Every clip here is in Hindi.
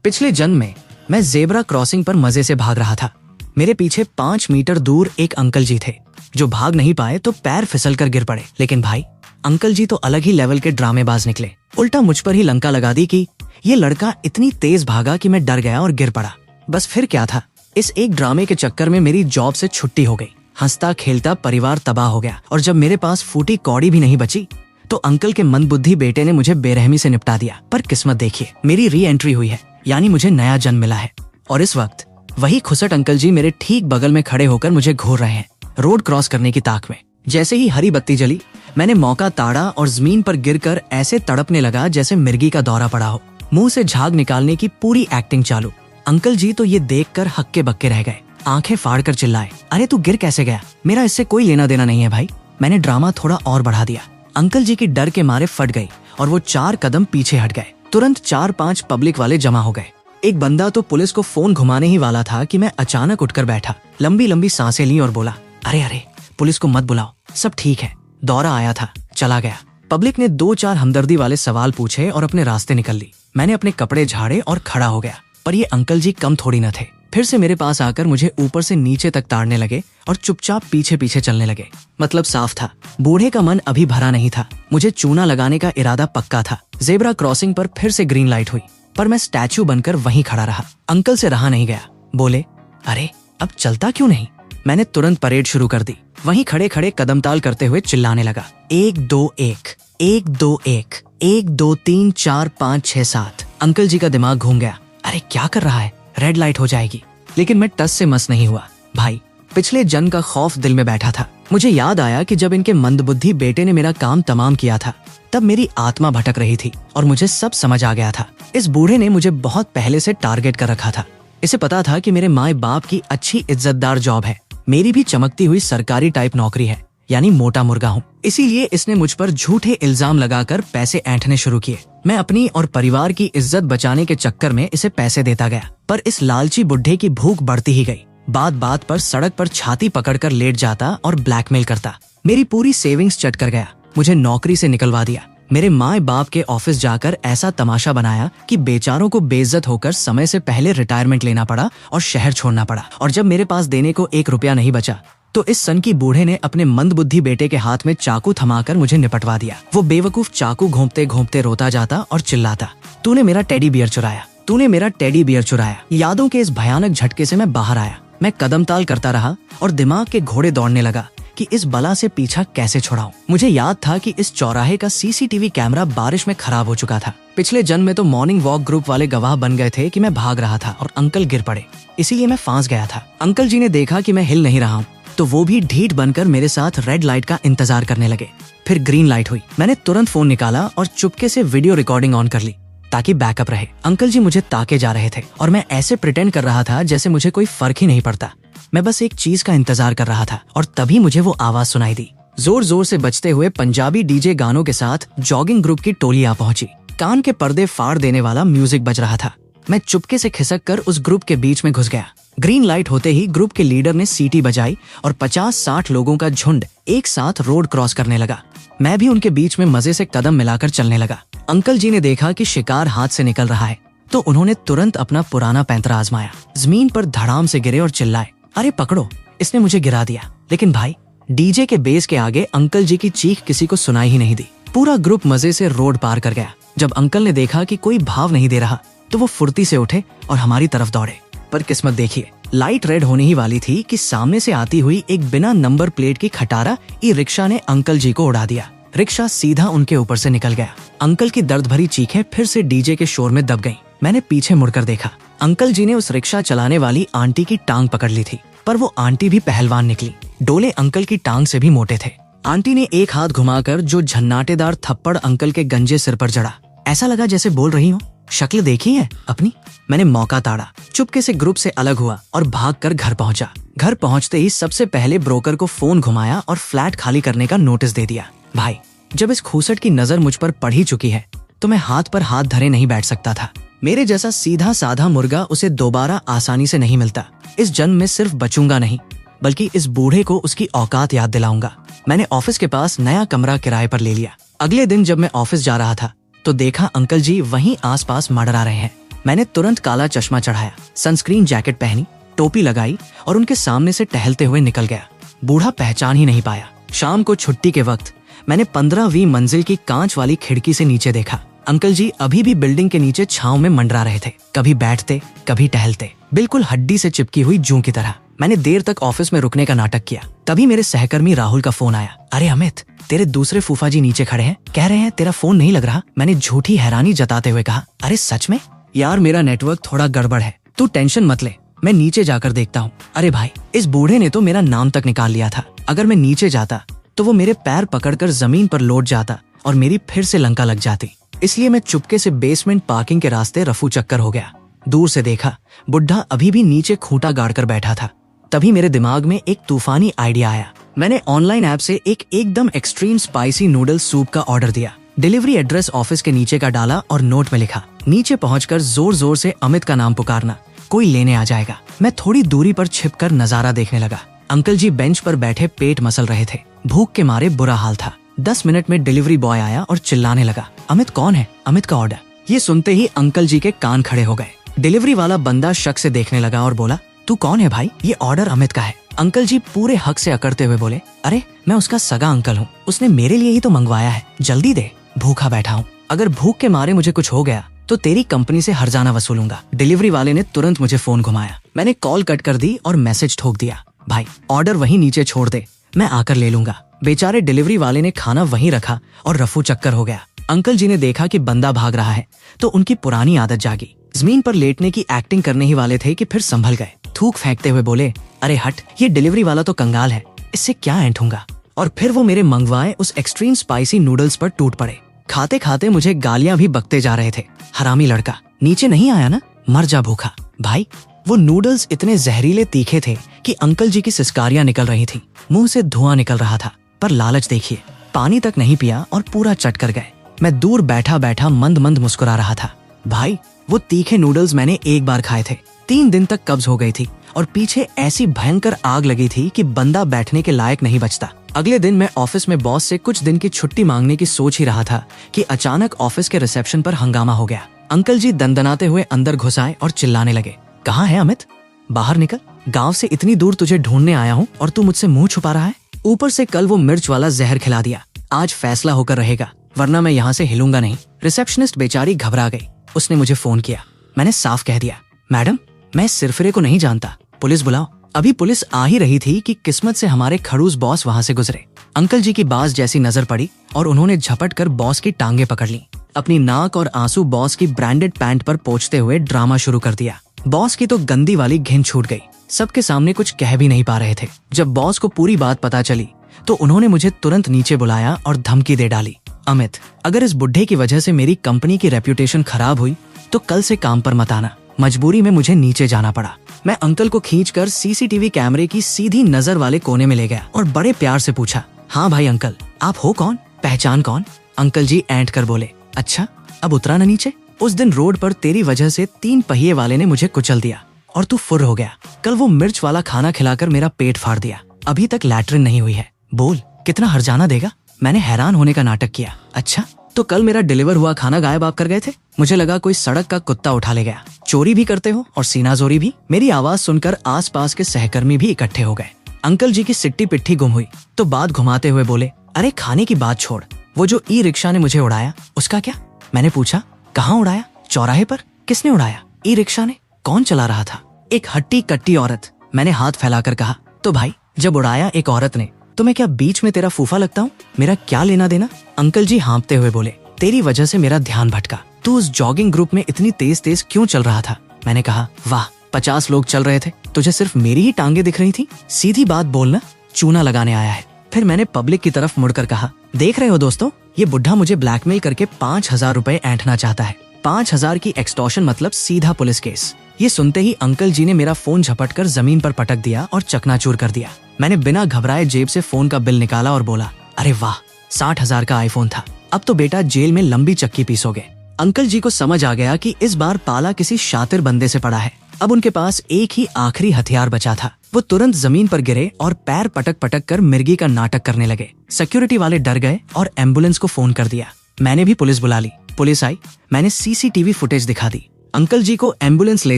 पिछले जन्म में मैं जेब्रा क्रॉसिंग पर मजे से भाग रहा था। मेरे पीछे 5 मीटर दूर एक अंकल जी थे जो भाग नहीं पाए तो पैर फिसल कर गिर पड़े। लेकिन भाई, अंकल जी तो अलग ही लेवल के ड्रामेबाज निकले। उल्टा मुझ पर ही लंका लगा दी कि ये लड़का इतनी तेज भागा कि मैं डर गया और गिर पड़ा। बस फिर क्या था, इस एक ड्रामे के चक्कर में मेरी जॉब से छुट्टी हो गई। हंसता खेलता परिवार तबाह हो गया और जब मेरे पास फूटी कौड़ी भी नहीं बची तो अंकल के मंदबुद्धि बेटे ने मुझे बेरहमी से निपटा दिया। पर किस्मत देखिए, मेरी री एंट्री हुई है, यानी मुझे नया जन्म मिला है। और इस वक्त वही खुसट अंकल जी मेरे ठीक बगल में खड़े होकर मुझे घूर रहे हैं, रोड क्रॉस करने की ताक में। जैसे ही हरी बत्ती जली, मैंने मौका ताड़ा और जमीन पर गिरकर ऐसे तड़पने लगा जैसे मिर्गी का दौरा पड़ा हो। मुंह से झाग निकालने की पूरी एक्टिंग चालू। अंकल जी तो ये देखकर हक्के बक्के रह गए, आंखें फाड़ कर चिल्लाए, अरे तू गिर कैसे गया? मेरा इससे कोई लेना देना नहीं है भाई। मैंने ड्रामा थोड़ा और बढ़ा दिया। अंकल जी की डर के मारे फट गई और वो 4 कदम पीछे हट गए। तुरंत 4-5 पब्लिक वाले जमा हो गए। एक बंदा तो पुलिस को फोन घुमाने ही वाला था कि मैं अचानक उठकर बैठा, लंबी लंबी सांसें ली और बोला, अरे अरे पुलिस को मत बुलाओ, सब ठीक है, दौरा आया था, चला गया। पब्लिक ने 2-4 हमदर्दी वाले सवाल पूछे और अपने रास्ते निकल ली। मैंने अपने कपड़े झाड़े और खड़ा हो गया। पर ये अंकल जी कम थोड़ी न थे। फिर से मेरे पास आकर मुझे ऊपर से नीचे तक ताड़ने लगे और चुपचाप पीछे पीछे चलने लगे। मतलब साफ था, बूढ़े का मन अभी भरा नहीं था। मुझे चूना लगाने का इरादा पक्का था। जेब्रा क्रॉसिंग पर फिर से ग्रीन लाइट हुई, पर मैं स्टैचू बनकर वहीं खड़ा रहा। अंकल से रहा नहीं गया, बोले, अरे अब चलता क्यों नहीं? मैंने तुरंत परेड शुरू कर दी। वहीं खड़े खड़े कदम ताल करते हुए चिल्लाने लगा, 1 2 1 1 2 1 1 2 3 4 5 6 7। अंकल जी का दिमाग घूम गया, अरे क्या कर रहा है, रेड लाइट हो जाएगी। लेकिन मैं टस से मस नहीं हुआ। भाई, पिछले जन्म का खौफ दिल में बैठा था। मुझे याद आया कि जब इनके मंदबुद्धि बेटे ने मेरा काम तमाम किया था, तब मेरी आत्मा भटक रही थी और मुझे सब समझ आ गया था। इस बूढ़े ने मुझे बहुत पहले से टारगेट कर रखा था। इसे पता था कि मेरे माए बाप की अच्छी इज्जतदार जॉब है, मेरी भी चमकती हुई सरकारी टाइप नौकरी है, यानी मोटा मुर्गा हूँ। इसीलिए इसने मुझ पर झूठे इल्जाम लगाकर पैसे ऐंठने शुरू किए। मैं अपनी और परिवार की इज्जत बचाने के चक्कर में इसे पैसे देता गया, पर इस लालची बुढ़े की भूख बढ़ती ही गई। बात बात पर सड़क पर छाती पकड़कर लेट जाता और ब्लैकमेल करता। मेरी पूरी सेविंग्स चट कर गया। मुझे नौकरी से निकलवा दिया। मेरे माँ बाप के ऑफिस जाकर ऐसा तमाशा बनाया कि बेचारों को बेइज्जत होकर समय से पहले रिटायरमेंट लेना पड़ा और शहर छोड़ना पड़ा। और जब मेरे पास देने को 1 रुपया नहीं बचा तो इस सन की बूढ़े ने अपने मंदबुद्धि बेटे के हाथ में चाकू थमाकर मुझे निपटवा दिया। वो बेवकूफ चाकू घोंपते घोंपते रोता जाता और चिल्लाता, तूने मेरा टेडी बियर चुराया, तूने मेरा टेडी बियर चुराया। यादों के इस भयानक झटके से मैं बाहर आया। मैं कदम ताल करता रहा और दिमाग के घोड़े दौड़ने लगा कि इस बला से पीछा कैसे छुड़ाऊं। मुझे याद था कि इस चौराहे का सीसीटीवी कैमरा बारिश में खराब हो चुका था। पिछले जन्म में तो मॉर्निंग वॉक ग्रुप वाले गवाह बन गए थे कि मैं भाग रहा था और अंकल गिर पड़े, इसीलिए मैं फांस गया था। अंकल जी ने देखा कि मैं हिल नहीं रहा हूँ तो वो भी ढीठ बनकर मेरे साथ रेड लाइट का इंतजार करने लगे। फिर ग्रीन लाइट हुई। मैंने तुरंत फोन निकाला और चुपके से वीडियो रिकॉर्डिंग ऑन कर ली ताकि बैकअप रहे। अंकल जी मुझे ताके जा रहे थे और मैं ऐसे प्रिटेंड कर रहा था जैसे मुझे कोई फर्क ही नहीं पड़ता। मैं बस एक चीज का इंतजार कर रहा था और तभी मुझे वो आवाज सुनाई दी। जोर जोर से बजते हुए पंजाबी डीजे गानों के साथ जॉगिंग ग्रुप की टोली आ पहुंची। कान के पर्दे फाड़ देने वाला म्यूजिक बज रहा था। मैं चुपके से खिसक कर उस ग्रुप के बीच में घुस गया। ग्रीन लाइट होते ही ग्रुप के लीडर ने सीटी बजाई और 50-60 लोगों का झुंड एक साथ रोड क्रॉस करने लगा। मैं भी उनके बीच में मजे से कदम मिलाकर चलने लगा। अंकल जी ने देखा कि शिकार हाथ से निकल रहा है तो उन्होंने तुरंत अपना पुराना पैंतरा आजमाया। जमीन पर धड़ाम से गिरे और चिल्लाए, अरे पकड़ो, इसने मुझे गिरा दिया। लेकिन भाई, डीजे के बेस के आगे अंकल जी की चीख किसी को सुनाई ही नहीं दी। पूरा ग्रुप मजे से रोड पार कर गया। जब अंकल ने देखा कि कोई भाव नहीं दे रहा तो वो फुर्ती से उठे और हमारी तरफ दौड़े। पर किस्मत देखिए, लाइट रेड होने ही वाली थी कि सामने से आती हुई एक बिना नंबर प्लेट की खटारा ई रिक्शा ने अंकल जी को उड़ा दिया। रिक्शा सीधा उनके ऊपर से निकल गया। अंकल की दर्द भरी चीखें फिर से डीजे के शोर में दब गईं। मैंने पीछे मुड़कर देखा। अंकल जी ने उस रिक्शा चलाने वाली आंटी की टांग पकड़ ली थी, पर वो आंटी भी पहलवान निकली। डोले अंकल की टांग से भी मोटे थे। आंटी ने एक हाथ घुमाकर जो झन्नाटेदार थप्पड़ अंकल के गंजे सिर पर जड़ा, ऐसा लगा जैसे बोल रही हो, शक्ल देखी है अपनी? मैंने मौका ताड़ा, चुपके से ग्रुप से अलग हुआ और भागकर घर पहुंचा। घर पहुंचते ही सबसे पहले ब्रोकर को फोन घुमाया और फ्लैट खाली करने का नोटिस दे दिया। भाई, जब इस खूसट की नजर मुझ पर पड़ ही चुकी है तो मैं हाथ पर हाथ धरे नहीं बैठ सकता था। मेरे जैसा सीधा साधा मुर्गा उसे दोबारा आसानी से नहीं मिलता। इस जन्म में सिर्फ बचूंगा नहीं, बल्कि इस बूढ़े को उसकी औकात याद दिलाऊंगा। मैंने ऑफिस के पास नया कमरा किराए पर ले लिया। अगले दिन जब मैं ऑफिस जा रहा था तो देखा अंकल जी वहीं आसपास मंडरा रहे हैं। मैंने तुरंत काला चश्मा चढ़ाया, सनस्क्रीन जैकेट पहनी, टोपी लगाई और उनके सामने से टहलते हुए निकल गया। बूढ़ा पहचान ही नहीं पाया। शाम को छुट्टी के वक्त मैंने 15वीं मंजिल की कांच वाली खिड़की से नीचे देखा। अंकल जी अभी भी बिल्डिंग के नीचे छांव में मंडरा रहे थे, कभी बैठते कभी टहलते, बिल्कुल हड्डी से चिपकी हुई जूं की तरह। मैंने देर तक ऑफिस में रुकने का नाटक किया। तभी मेरे सहकर्मी राहुल का फोन आया। अरे अमित, तेरे दूसरे फूफा जी नीचे खड़े हैं, कह रहे हैं तेरा फोन नहीं लग रहा। मैंने झूठी हैरानी जताते हुए कहा, अरे सच में? यार मेरा नेटवर्क थोड़ा गड़बड़ है, तू टेंशन मत ले, मैं नीचे जाकर देखता हूँ। अरे भाई, इस बूढ़े ने तो मेरा नाम तक निकाल लिया था। अगर मैं नीचे जाता तो वो मेरे पैर पकड़कर जमीन पर लौट जाता और मेरी फिर से लंका लग जाती। इसलिए मैं चुपके से बेसमेंट पार्किंग के रास्ते रफू चक्कर हो गया। दूर से देखा, बुढ़ा अभी भी नीचे खूंटा गाड़कर बैठा था। तभी मेरे दिमाग में एक तूफानी आइडिया आया। मैंने ऑनलाइन ऐप से एक एकदम एक्सट्रीम स्पाइसी नूडल सूप का ऑर्डर दिया। डिलीवरी एड्रेस ऑफिस के नीचे का डाला और नोट में लिखा, नीचे पहुंचकर जोर जोर से अमित का नाम पुकारना, कोई लेने आ जाएगा। मैं थोड़ी दूरी पर छिपकर नजारा देखने लगा। अंकल जी बेंच पर बैठे पेट मसल रहे थे, भूख के मारे बुरा हाल था। 10 मिनट में डिलीवरी बॉय आया और चिल्लाने लगा, अमित कौन है? अमित का ऑर्डर। ये सुनते ही अंकल जी के कान खड़े हो गए। डिलीवरी वाला बंदा शक से देखने लगा और बोला, तू कौन है भाई? ये ऑर्डर अमित का है। अंकल जी पूरे हक से अकड़ते हुए बोले, अरे मैं उसका सगा अंकल हूँ, उसने मेरे लिए ही तो मंगवाया है, जल्दी दे, भूखा बैठा हूँ। अगर भूख के मारे मुझे कुछ हो गया तो तेरी कंपनी से हर्जाना वसूलूंगा। डिलीवरी वाले ने तुरंत मुझे फोन घुमाया। मैंने कॉल कट कर दी और मैसेज ठोक दिया, भाई ऑर्डर वहीं नीचे छोड़ दे, मैं आकर ले लूंगा। बेचारे डिलीवरी वाले ने खाना वहीं रखा और रफू चक्कर हो गया। अंकल जी ने देखा कि बंदा भाग रहा है तो उनकी पुरानी आदत जागी। जमीन पर लेटने की एक्टिंग करने ही वाले थे कि फिर संभल गए। थूक फेंकते हुए बोले, अरे हट, ये डिलीवरी वाला तो कंगाल है, इससे क्या ऐंठूंगा। और फिर वो मेरे मंगवाए उस एक्सट्रीम स्पाइसी नूडल्स पर टूट पड़े। खाते खाते मुझे गालियां भी बकते जा रहे थे। हरामी लड़का, नीचे नहीं आया ना, मर जा भूखा। भाई वो नूडल्स इतने जहरीले तीखे थे कि अंकल जी की सिसकारियां निकल रही थी, मुंह से धुआं निकल रहा था। पर लालच देखिए, पानी तक नहीं पिया और पूरा चट कर गए। मैं दूर बैठा बैठा मंद मंद मुस्कुरा रहा था। भाई वो तीखे नूडल्स मैंने एक बार खाए थे, 3 दिन तक कब्ज हो गई थी और पीछे ऐसी भयंकर आग लगी थी कि बंदा बैठने के लायक नहीं बचता। अगले दिन मैं ऑफिस में बॉस से कुछ दिन की छुट्टी मांगने की सोच ही रहा था कि अचानक ऑफिस के रिसेप्शन पर हंगामा हो गया। अंकल जी दंदनाते हुए अंदर घुस आए और चिल्लाने लगे, कहाँ है अमित? बाहर निकल, गांव से इतनी दूर तुझे ढूंढने आया हूँ और तू मुझसे मुंह छुपा रहा है। ऊपर से कल वो मिर्च वाला जहर खिला दिया, आज फैसला होकर रहेगा, वरना मैं यहाँ से हिलूंगा नहीं। रिसेप्शनिस्ट बेचारी घबरा गई। उसने मुझे फोन किया। मैंने साफ कह दिया, मैडम मैं इस सिरफिरे को नहीं जानता, पुलिस बुलाओ। अभी पुलिस आ ही रही थी कि किस्मत से हमारे खड़ूस बॉस वहाँ से गुजरे। अंकल जी की बाज जैसी नजर पड़ी और उन्होंने झपट कर बॉस की टांगे पकड़ ली। अपनी नाक और आंसू बॉस की ब्रांडेड पैंट पर पोंछते हुए ड्रामा शुरू कर दिया। बॉस की तो गंदी वाली घिन छूट गई। सबके सामने कुछ कह भी नहीं पा रहे थे। जब बॉस को पूरी बात पता चली तो उन्होंने मुझे तुरंत नीचे बुलाया और धमकी दे डाली, अमित अगर इस बुढ़े की वजह से मेरी कंपनी की रेप्यूटेशन खराब हुई तो कल से काम पर मत आना। मजबूरी में मुझे नीचे जाना पड़ा। मैं अंकल को खींचकर सीसीटीवी कैमरे की सीधी नजर वाले कोने में ले गया और बड़े प्यार से पूछा, हाँ भाई अंकल, आप हो कौन? पहचान कौन? अंकल जी ऐंठ कर बोले, अच्छा अब उतरा न नीचे? उस दिन रोड पर तेरी वजह से 3 पहिए वाले ने मुझे कुचल दिया और तू फुर हो गया। कल वो मिर्च वाला खाना खिलाकर मेरा पेट फाड़ दिया। अभी तक लैट्रिन नहीं हुई है, बोल कितना हर्जाना देगा? मैंने हैरान होने का नाटक किया। अच्छा तो कल मेरा डिलीवर हुआ खाना गायब आप कर गए थे? मुझे लगा कोई सड़क का कुत्ता उठा ले गया। चोरी भी करते हो और सीनाजोरी भी? मेरी आवाज सुनकर आसपास के सहकर्मी भी इकट्ठे हो गए। अंकल जी की सिट्टी पिट्ठी गुम हुई तो बात घुमाते हुए बोले, अरे खाने की बात छोड़, वो जो ई रिक्शा ने मुझे उड़ाया उसका क्या? मैंने पूछा, कहाँ उड़ाया? चौराहे पर? किसने उड़ाया? ई रिक्शा ने? कौन चला रहा था? एक हट्टी कट्टी औरत। मैंने हाथ फैलाकर कहा, तो भाई जब उड़ाया एक औरत ने तो मैं क्या बीच में तेरा फूफा लगता हूँ? मेरा क्या लेना देना? अंकल जी हाँपते हुए बोले, तेरी वजह से मेरा ध्यान भटका। तू उस जॉगिंग ग्रुप में इतनी तेज तेज क्यों चल रहा था? मैंने कहा, वाह 50 लोग चल रहे थे, तुझे सिर्फ मेरी ही टांगे दिख रही थी? सीधी बात बोलना, चूना लगाने आया है। फिर मैंने पब्लिक की तरफ मुड़कर कहा, देख रहे हो दोस्तों, ये बुढ़ा मुझे ब्लैकमेल करके 5000 रुपए ऐंठना चाहता है। 5000 की एक्सटॉर्शन मतलब सीधा पुलिस केस। ये सुनते ही अंकल जी ने मेरा फोन झपटकर जमीन पर पटक दिया और चकनाचूर कर दिया। मैंने बिना घबराए जेब से फोन का बिल निकाला और बोला, अरे वाह 60,000 का आईफोन था, अब तो बेटा जेल में लंबी चक्की पीसोगे। अंकल जी को समझ आ गया कि इस बार पाला किसी शातिर बंदे से पड़ा है। अब उनके पास एक ही आखिरी हथियार बचा था। वो तुरंत जमीन पर गिरे और पैर पटक पटक कर मिर्गी का नाटक करने लगे। सिक्योरिटी वाले डर गए और एम्बुलेंस को फोन कर दिया। मैंने भी पुलिस बुला ली। पुलिस आई, मैंने सीसीटीवी फुटेज दिखा दी। अंकल जी को एम्बुलेंस ले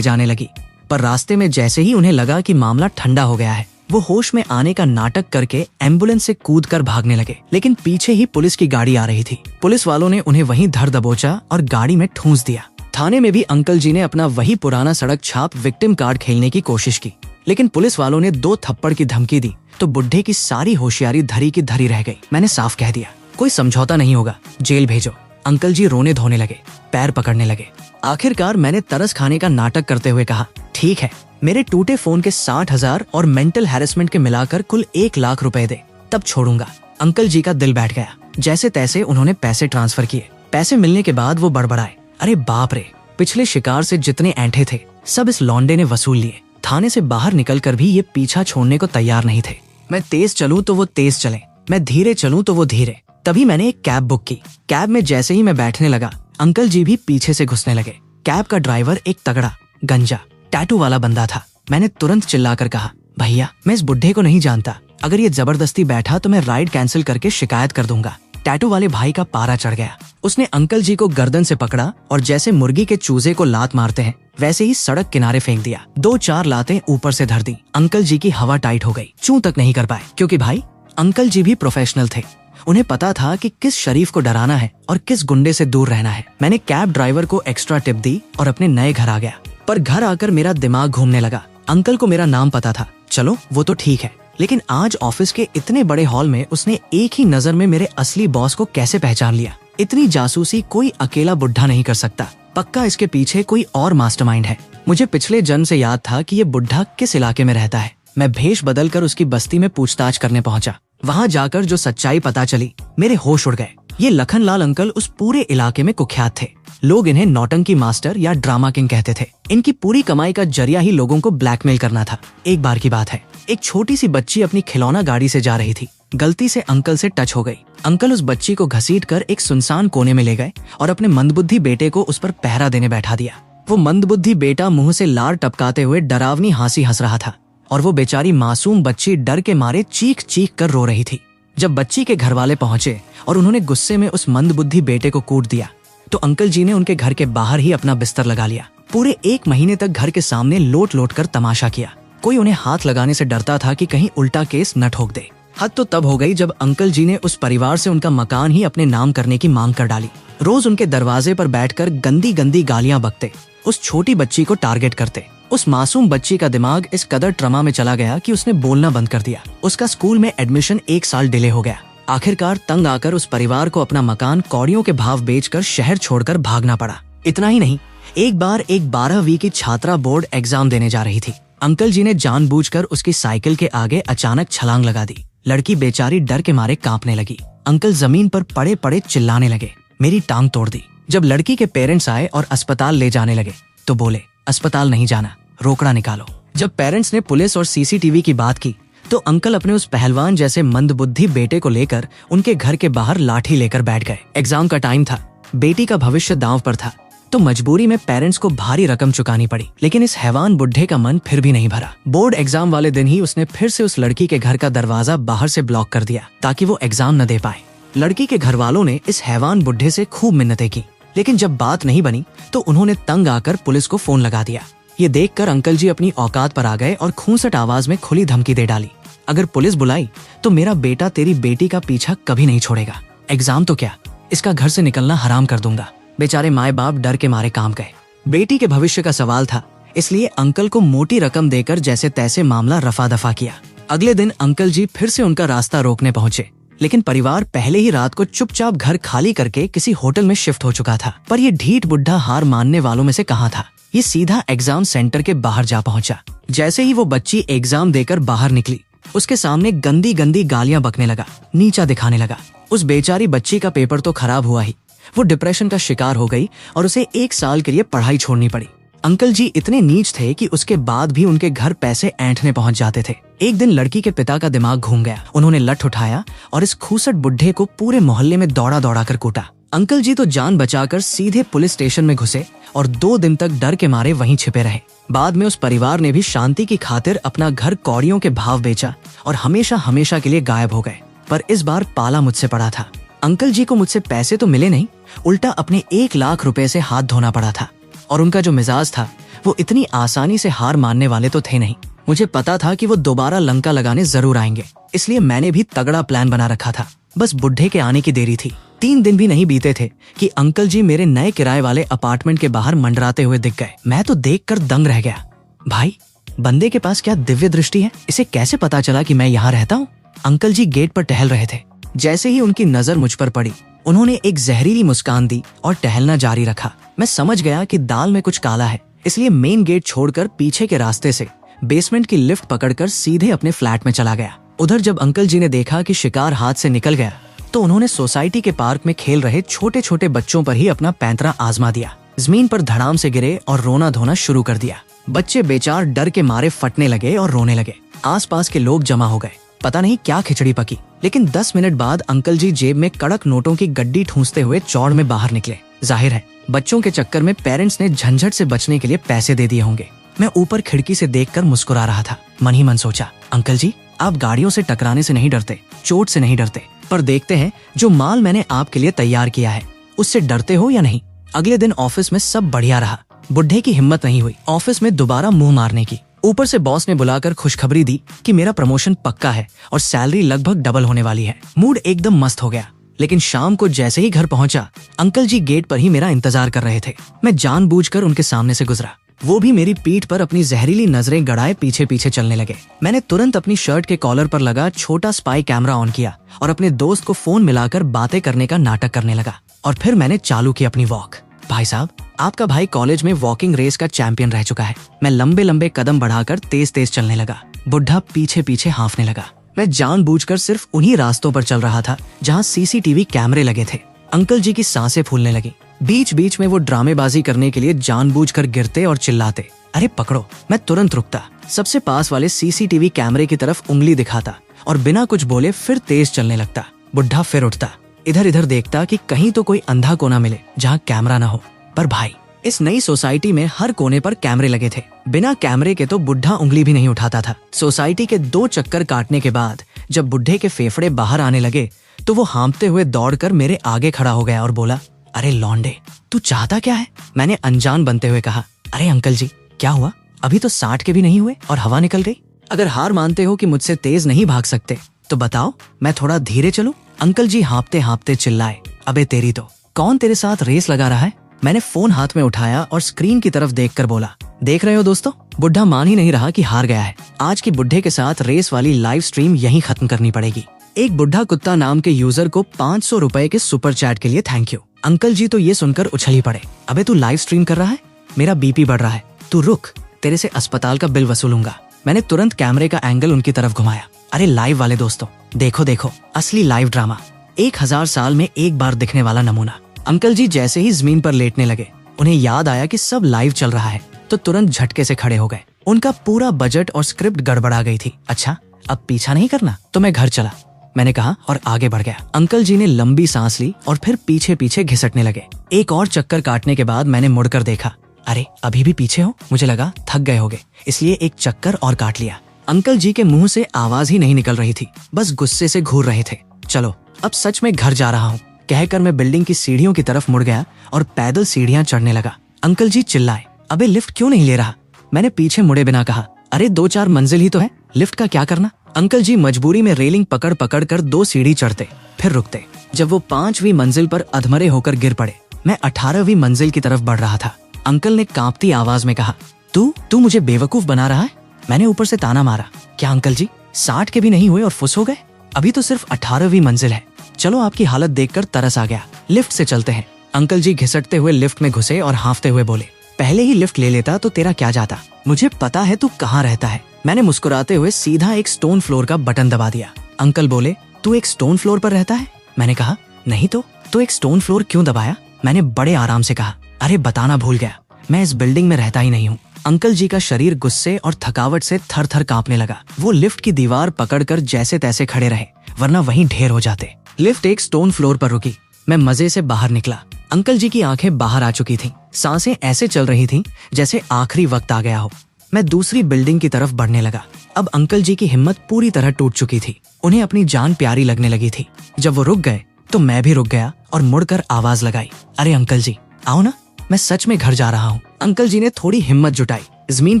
जाने लगी, पर रास्ते में जैसे ही उन्हें लगा कि मामला ठंडा हो गया है, वो होश में आने का नाटक करके एम्बुलेंस से कूदकर भागने लगे। लेकिन पीछे ही पुलिस की गाड़ी आ रही थी। पुलिस वालों ने उन्हें वहीं धर दबोचा और गाड़ी में ठूंस दिया। थाने में भी अंकल जी ने अपना वही पुराना सड़क छाप विक्टिम कार्ड खेलने की कोशिश की, लेकिन पुलिस वालों ने 2 थप्पड़ की धमकी दी तो बुढ़े की सारी होशियारी धरी की धरी रह गई। मैंने साफ कह दिया, कोई समझौता नहीं होगा, जेल भेजो। अंकल जी रोने धोने लगे, पैर पकड़ने लगे। आखिरकार मैंने तरस खाने का नाटक करते हुए कहा, ठीक है, मेरे टूटे फोन के 60,000 और मेंटल हैरेसमेंट के मिलाकर कुल 1 लाख रुपए दे, तब छोड़ूंगा। अंकल जी का दिल बैठ गया। जैसे तैसे उन्होंने पैसे ट्रांसफर किए। पैसे मिलने के बाद वो बड़बड़ाए, अरे बाप रे, पिछले शिकार से जितने ऐंठे थे सब इस लौंडे ने वसूल लिए। थाने से बाहर निकलकर भी ये पीछा छोड़ने को तैयार नहीं थे। मैं तेज चलूं तो वो तेज चले, मैं धीरे चलूं तो वो धीरे। तभी मैंने एक कैब बुक की। कैब में जैसे ही मैं बैठने लगा, अंकल जी भी पीछे से घुसने लगे। कैब का ड्राइवर एक तगड़ा, गंजा, टैटू वाला बंदा था। मैंने तुरंत चिल्लाकर कहा, भैया, मैं इस बुढ़े को नहीं जानता, अगर ये जबरदस्ती बैठा तो मैं राइड कैंसिल करके शिकायत कर दूंगा। टैटू वाले भाई का पारा चढ़ गया। उसने अंकल जी को गर्दन से पकड़ा और जैसे मुर्गी के चूजे को लात मारते हैं वैसे ही सड़क किनारे फेंक दिया। 2-4 लातें ऊपर से धर दी। अंकल जी की हवा टाइट हो गई, चूं तक नहीं कर पाए, क्योंकि भाई अंकल जी भी प्रोफेशनल थे। उन्हें पता था कि किस शरीफ को डराना है और किस गुंडे से दूर रहना है। मैंने कैब ड्राइवर को एक्स्ट्रा टिप दी और अपने नए घर आ गया। पर घर आकर मेरा दिमाग घूमने लगा। अंकल को मेरा नाम पता था, चलो वो तो ठीक है, लेकिन आज ऑफिस के इतने बड़े हॉल में उसने एक ही नजर में मेरे असली बॉस को कैसे पहचान लिया। इतनी जासूसी कोई अकेला बुढ़ा नहीं कर सकता, पक्का इसके पीछे कोई और मास्टरमाइंड है। मुझे पिछले जन्म से याद था कि ये बुढ़ा किस इलाके में रहता है। मैं भेष बदलकर उसकी बस्ती में पूछताछ करने पहुंचा। वहां जाकर जो सच्चाई पता चली, मेरे होश उड़ गए। ये लखनलाल अंकल उस पूरे इलाके में कुख्यात थे। लोग इन्हें नौटंकी मास्टर या ड्रामा किंग कहते थे। इनकी पूरी कमाई का जरिया ही लोगों को ब्लैकमेल करना था। एक बार की बात है, एक छोटी सी बच्ची अपनी खिलौना गाड़ी से जा रही थी। गलती से अंकल से टच हो गई। अंकल उस बच्ची को घसीटकर एक सुनसान कोने में ले गए और अपने मंदबुद्धि बेटे को उस पर पहरा देने बैठा दिया। वो मंदबुद्धि बेटा मुंह से लार टपकाते हुए डरावनी हंसी हंस रहा था और वो बेचारी मासूम बच्ची डर के मारे चीख चीख कर रो रही थी। जब बच्ची के घर वाले पहुंचे और उन्होंने गुस्से में उस मंदबुद्धि बेटे को कूट दिया तो अंकल जी ने उनके घर के बाहर ही अपना बिस्तर लगा लिया। पूरे 1 महीने तक घर के सामने लोट लोट कर तमाशा किया। कोई उन्हें हाथ लगाने से डरता था कि कहीं उल्टा केस न ठोक दे। हद तो तब हो गई जब अंकल जी ने उस परिवार से उनका मकान ही अपने नाम करने की मांग कर डाली। रोज उनके दरवाजे पर बैठकर गंदी गंदी गालियां बकते, उस छोटी बच्ची को टारगेट करते। उस मासूम बच्ची का दिमाग इस कदर ट्रमा में चला गया कि उसने बोलना बंद कर दिया। उसका स्कूल में एडमिशन 1 साल डिले हो गया। आखिरकार तंग आकर उस परिवार को अपना मकान कौड़ियों के भाव बेचकर शहर छोड़कर भागना पड़ा। इतना ही नहीं, एक बार एक 12वीं की छात्रा बोर्ड एग्जाम देने जा रही थी। अंकल जी ने जानबूझकर उसकी साइकिल के आगे अचानक छलांग लगा दी। लड़की बेचारी डर के मारे कांपने लगी। अंकल जमीन पर पड़े पड़े चिल्लाने लगे। मेरी टांग तोड़ दी। जब लड़की के पेरेंट्स आए और अस्पताल ले जाने लगे तो बोले, अस्पताल नहीं जाना, रोकड़ा निकालो। जब पेरेंट्स ने पुलिस और सीसीटीवी की बात की तो अंकल अपने उस पहलवान जैसे मंदबुद्धि बेटे को लेकर उनके घर के बाहर लाठी लेकर बैठ गए। एग्जाम का टाइम था, बेटी का भविष्य दांव पर था, तो मजबूरी में पेरेंट्स को भारी रकम चुकानी पड़ी। लेकिन इस हैवान बुढ़े का मन फिर भी नहीं भरा। बोर्ड एग्जाम वाले दिन ही उसने फिर से उस लड़की के घर का दरवाजा बाहर से ब्लॉक कर दिया ताकि वो एग्जाम न दे पाए। लड़की के घर वालों ने इस हैवान बुढ़े से खूब मिन्नतें की, लेकिन जब बात नहीं बनी तो उन्होंने तंग आकर पुलिस को फोन लगा दिया। ये देखकर अंकल जी अपनी औकात पर आ गए और खूंसट आवाज में खुली धमकी दे डाली, अगर पुलिस बुलाई तो मेरा बेटा तेरी बेटी का पीछा कभी नहीं छोड़ेगा। एग्जाम तो क्या, इसका घर से निकलना हराम कर दूंगा। बेचारे माए बाप डर के मारे कांप गए। बेटी के भविष्य का सवाल था, इसलिए अंकल को मोटी रकम देकर जैसे तैसे मामला रफा दफा किया। अगले दिन अंकल जी फिर से उनका रास्ता रोकने पहुंचे, लेकिन परिवार पहले ही रात को चुपचाप घर खाली करके किसी होटल में शिफ्ट हो चुका था। पर ये ढीठ बुढ़ा हार मानने वालों में से कहाँ था। ये सीधा एग्जाम सेंटर के बाहर जा पहुंचा। जैसे ही वो बच्ची एग्जाम देकर बाहर निकली, उसके सामने गंदी गंदी गालियां बकने लगा, नीचा दिखाने लगा। उस बेचारी बच्ची का पेपर तो खराब हुआ ही, वो डिप्रेशन का शिकार हो गई और उसे 1 साल के लिए पढ़ाई छोड़नी पड़ी। अंकल जी इतने नीच थे कि उसके बाद भी उनके घर पैसे ऐंठने पहुंच जाते थे। एक दिन लड़की के पिता का दिमाग घूम गया। उन्होंने लठ उठाया और इस खूसट बुढ़े को पूरे मोहल्ले में दौड़ा दौड़ा कर कूटा। अंकल जी तो जान बचाकर सीधे पुलिस स्टेशन में घुसे और 2 दिन तक डर के मारे वहीं छिपे रहे। बाद में उस परिवार ने भी शांति की खातिर अपना घर कौड़ियों के भाव बेचा और हमेशा हमेशा के लिए गायब हो गए। पर इस बार पाला मुझसे पड़ा था। अंकल जी को मुझसे पैसे तो मिले नहीं, उल्टा अपने 1 लाख रुपए से हाथ धोना पड़ा था। और उनका जो मिजाज था वो इतनी आसानी से हार मानने वाले तो थे नहीं। मुझे पता था कि वो दोबारा लंका लगाने जरूर आएंगे, इसलिए मैंने भी तगड़ा प्लान बना रखा था। बस बुढ़े के आने की देरी थी। 3 दिन भी नहीं बीते थे कि अंकल जी मेरे नए किराए वाले अपार्टमेंट के बाहर मंडराते हुए दिख गए। मैं तो देखकर दंग रह गया। भाई, बंदे के पास क्या दिव्य दृष्टि है, इसे कैसे पता चला कि मैं यहाँ रहता हूँ? अंकल जी गेट पर टहल रहे थे। जैसे ही उनकी नजर मुझ पर पड़ी, उन्होंने एक जहरीली मुस्कान दी और टहलना जारी रखा। मैं समझ गया कि दाल में कुछ काला है, इसलिए मेन गेट छोड़कर पीछे के रास्ते से बेसमेंट की लिफ्ट पकड़कर सीधे अपने फ्लैट में चला गया। उधर जब अंकल जी ने देखा कि शिकार हाथ से निकल गया, तो उन्होंने सोसाइटी के पार्क में खेल रहे छोटे छोटे बच्चों पर ही अपना पैंतरा आजमा दिया। जमीन पर धड़ाम से गिरे और रोना धोना शुरू कर दिया। बच्चे बेचार डर के मारे फटने लगे और रोने लगे। आसपास के लोग जमा हो गए। पता नहीं क्या खिचड़ी पकी, लेकिन 10 मिनट बाद अंकल जी जेब में कड़क नोटों की गड्डी ठूंसते हुए चौड़ में बाहर निकले। जाहिर है बच्चों के चक्कर में पेरेंट्स ने झंझट से बचने के लिए पैसे दे दिए होंगे। मैं ऊपर खिड़की से देखकर मुस्कुरा रहा था। मन ही मन सोचा, अंकल जी आप गाड़ियों से टकराने से नहीं डरते, चोट से नहीं डरते, पर देखते हैं जो माल मैंने आपके लिए तैयार किया है उससे डरते हो या नहीं। अगले दिन ऑफिस में सब बढ़िया रहा। बुढ़े की हिम्मत नहीं हुई ऑफिस में दोबारा मुंह मारने की। ऊपर से बॉस ने बुलाकर खुशखबरी दी कि मेरा प्रमोशन पक्का है और सैलरी लगभग डबल होने वाली है। मूड एकदम मस्त हो गया। लेकिन शाम को जैसे ही घर पहुंचा, अंकल जी गेट पर ही मेरा इंतजार कर रहे थे। मैं जानबूझकर उनके सामने से गुजरा। वो भी मेरी पीठ पर अपनी जहरीली नजरें गड़ाए पीछे पीछे चलने लगे। मैंने तुरंत अपनी शर्ट के कॉलर पर लगा छोटा स्पाई कैमरा ऑन किया और अपने दोस्त को फोन मिलाकर बातें करने का नाटक करने लगा। और फिर मैंने चालू की अपनी वॉक। भाई साहब, आपका भाई कॉलेज में वॉकिंग रेस का चैंपियन रह चुका है। मैं लंबे लंबे कदम बढ़ाकर तेज तेज चलने लगा। बुढ़ा पीछे पीछे हांफने लगा। मैं जानबूझकर सिर्फ उन्हीं रास्तों पर चल रहा था जहाँ सीसीटीवी कैमरे लगे थे। अंकल जी की सांसें फूलने लगी। बीच बीच में वो ड्रामेबाजी करने के लिए जानबूझकर गिरते और चिल्लाते, अरे पकड़ो। मैं तुरंत रुकता, सबसे पास वाले सीसीटीवी कैमरे की तरफ उंगली दिखाता और बिना कुछ बोले फिर तेज चलने लगता। बुढ़ा फिर उठता, इधर इधर देखता कि कहीं तो कोई अंधा कोना मिले जहाँ कैमरा ना हो। पर भाई, इस नई सोसाइटी में हर कोने पर कैमरे लगे थे। बिना कैमरे के तो बुढ़ा उंगली भी नहीं उठाता था। सोसाइटी के 2 चक्कर काटने के बाद जब बुढ़े के फेफड़े बाहर आने लगे तो वो हांफते हुए दौड़कर मेरे आगे खड़ा हो गया और बोला, अरे लौंडे, तू चाहता क्या है? मैंने अनजान बनते हुए कहा, अरे अंकल जी क्या हुआ? अभी तो 60 के भी नहीं हुए और हवा निकल गई। अगर हार मानते हो कि मुझसे तेज नहीं भाग सकते तो बताओ, मैं थोड़ा धीरे चलूं? अंकल जी हाँपते हाँपते चिल्लाए, अबे तेरी तो, कौन तेरे साथ रेस लगा रहा है? मैंने फोन हाथ में उठाया और स्क्रीन की तरफ देखकर बोला, देख रहे हो दोस्तों? बुढ़ा मान ही नहीं रहा कि हार गया है। आज की बुढ़े के साथ रेस वाली लाइव स्ट्रीम यहीं खत्म करनी पड़ेगी। एक बुढ़ा कुत्ता नाम के यूजर को 500 रुपए के सुपर चैट के लिए थैंक यू। अंकल जी तो ये सुनकर उछल ही पड़े, अबे तू लाइव स्ट्रीम कर रहा है? मेरा बीपी बढ़ रहा है, तू रुक, तेरे से अस्पताल का बिल वसूलूंगा। मैंने तुरंत कैमरे का एंगल उनकी तरफ घुमाया। अरे लाइव वाले दोस्तों, देखो देखो, असली लाइव ड्रामा, 1000 साल में एक बार दिखने वाला नमूना। अंकल जी जैसे ही जमीन पर लेटने लगे, उन्हें याद आया कि सब लाइव चल रहा है, तो तुरंत झटके से खड़े हो गए। उनका पूरा बजट और स्क्रिप्ट गड़बड़ा गई थी। अच्छा, अब पीछा नहीं करना तो मैं घर चला, मैंने कहा और आगे बढ़ गया। अंकल जी ने लंबी सांस ली और फिर पीछे पीछे घिसटने लगे। एक और चक्कर काटने के बाद मैंने मुड़कर देखा, अरे अभी भी पीछे हो? मुझे लगा थक गए होगे, इसलिए एक चक्कर और काट लिया। अंकल जी के मुंह से आवाज ही नहीं निकल रही थी, बस गुस्से से घूर रहे थे। चलो अब सच में घर जा रहा हूँ, कहकर मैं बिल्डिंग की सीढ़ियों की तरफ मुड़ गया और पैदल सीढ़ियां चढ़ने लगा। अंकल जी चिल्लाए, अबे लिफ्ट क्यों नहीं ले रहा? मैंने पीछे मुड़े बिना कहा, अरे 2-4 मंजिल ही तो है, लिफ्ट का क्या करना? अंकल जी मजबूरी में रेलिंग पकड़ पकड़ कर 2 सीढ़ी चढ़ते फिर रुकते। जब वो 5वीं मंजिल पर अधमरे होकर गिर पड़े, मैं 18वीं मंजिल की तरफ बढ़ रहा था। अंकल ने कांपती आवाज में कहा, तू मुझे बेवकूफ बना रहा है? मैंने ऊपर से ताना मारा, क्या अंकल जी 60 के भी नहीं हुए और फुस हो गए? अभी तो सिर्फ 18वीं मंजिल है। चलो आपकी हालत देखकर तरस आ गया, लिफ्ट से चलते हैं। अंकल जी घिसटते हुए लिफ्ट में घुसे और हांफते हुए बोले, पहले ही लिफ्ट ले लेता तो तेरा क्या जाता, मुझे पता है तू कहाँ रहता है। मैंने मुस्कुराते हुए सीधा एक स्टोन फ्लोर का बटन दबा दिया। अंकल बोले, तू एक स्टोन फ्लोर पर रहता है? मैंने कहा, नहीं तो एक स्टोन फ्लोर क्यों दबाया? मैंने बड़े आराम से कहा, अरे बताना भूल गया, मैं इस बिल्डिंग में रहता ही नहीं हूँ। अंकल जी का शरीर गुस्से और थकावट से थर थर कांपने लगा। वो लिफ्ट की दीवार पकड़कर जैसे तैसे खड़े रहे, वरना वहीं ढेर हो जाते। लिफ्ट एक स्टोन फ्लोर पर रुकी। मैं मजे से बाहर निकला। अंकल जी की आंखें बाहर आ चुकी थीं, सांसें ऐसे चल रही थीं जैसे आखिरी वक्त आ गया हो। मैं दूसरी बिल्डिंग की तरफ बढ़ने लगा। अब अंकल जी की हिम्मत पूरी तरह टूट चुकी थी, उन्हें अपनी जान प्यारी लगने लगी थी। जब वो रुक गए तो मैं भी रुक गया और मुड़कर आवाज लगाई, अरे अंकल जी आओ ना, मैं सच में घर जा रहा हूँ। अंकल जी ने थोड़ी हिम्मत जुटाई, जमीन